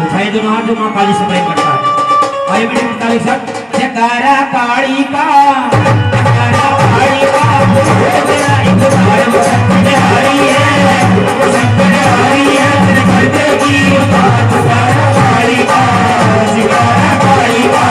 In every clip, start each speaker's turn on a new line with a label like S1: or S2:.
S1: उठाए दोनों हाथ जो माँ काली से प्रेम करता है। आइए बेटे ताली साथ जयकारा काली का जयकारा काली का तेरा एक बार शंकर हरी है शंकर हरी है तेरे घर देगी बात जयकारा काली का जयकारा काली का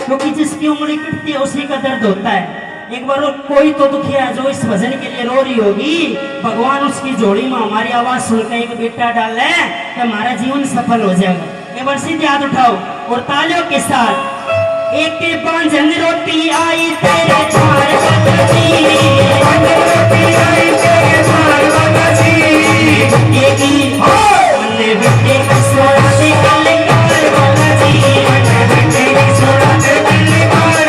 S1: क्योंकि जिसकी उंगली कटती है उसी का दर्द होता है। एक बार कोई तो दुखिया जो इस भजन के लिए रो रही होगी, भगवान उसकी जोड़ी में हमारी आवाज सुनकर एक बेटा डाल है तो हमारा जीवन सफल हो जाएगा। एक बार सीधे हाथ उठाओ और तालियों के साथ एक के पांच रोटी आई तेरे चार रोटी आई तेरे चार एक ही बेटे का सोना से कल कार वाला जी बेटे की सोना से कल कार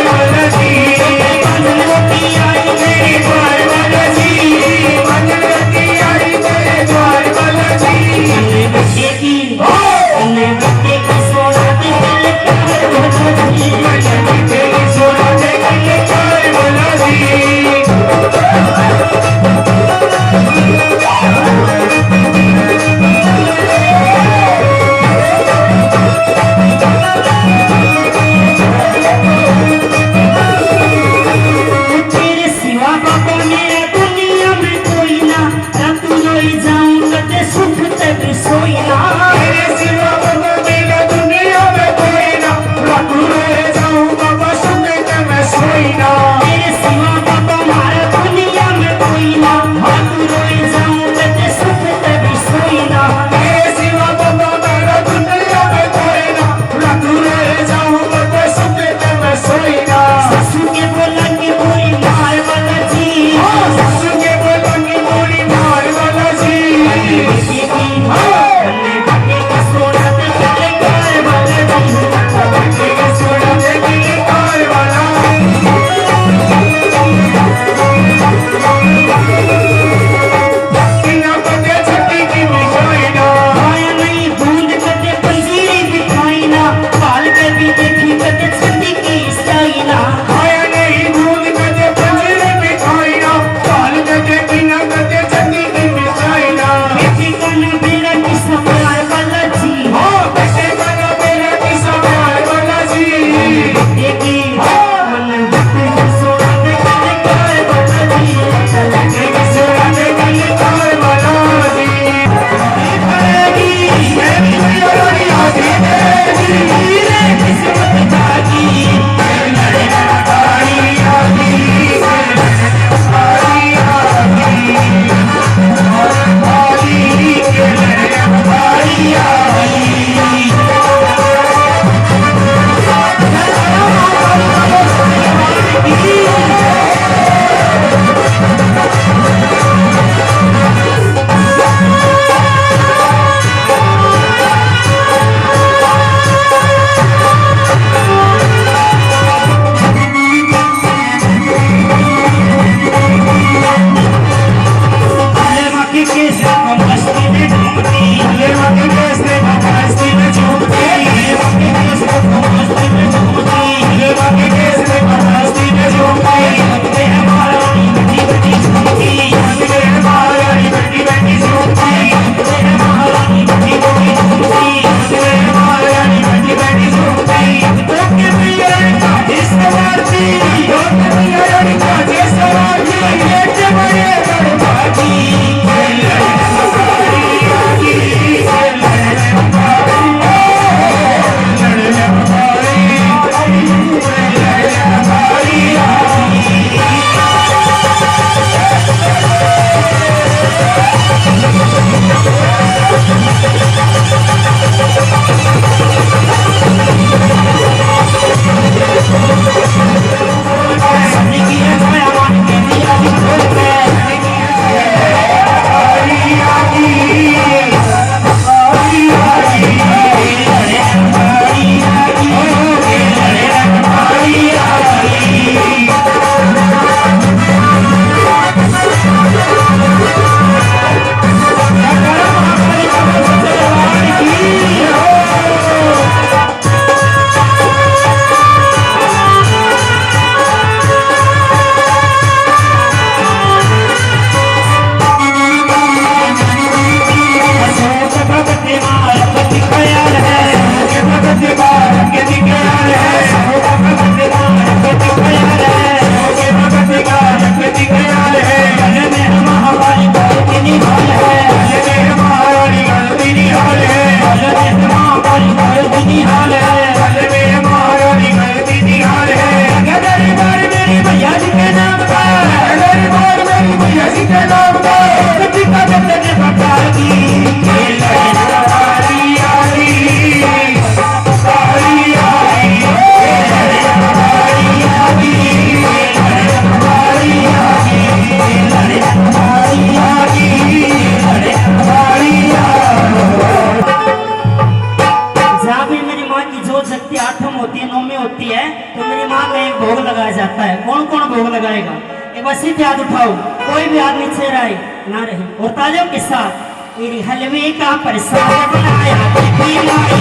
S1: जाता है। कौन कौन भोग लगाएगा? एक बार सिर्फ याद उठाओ, कोई भी आदमी चेहरा है ना रहे और ताजों के साथ मेरी हलवे का प्रसाद बनाया देवी माई,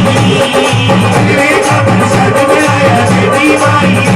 S1: हलवे का प्रसाद बनाया देवी माई।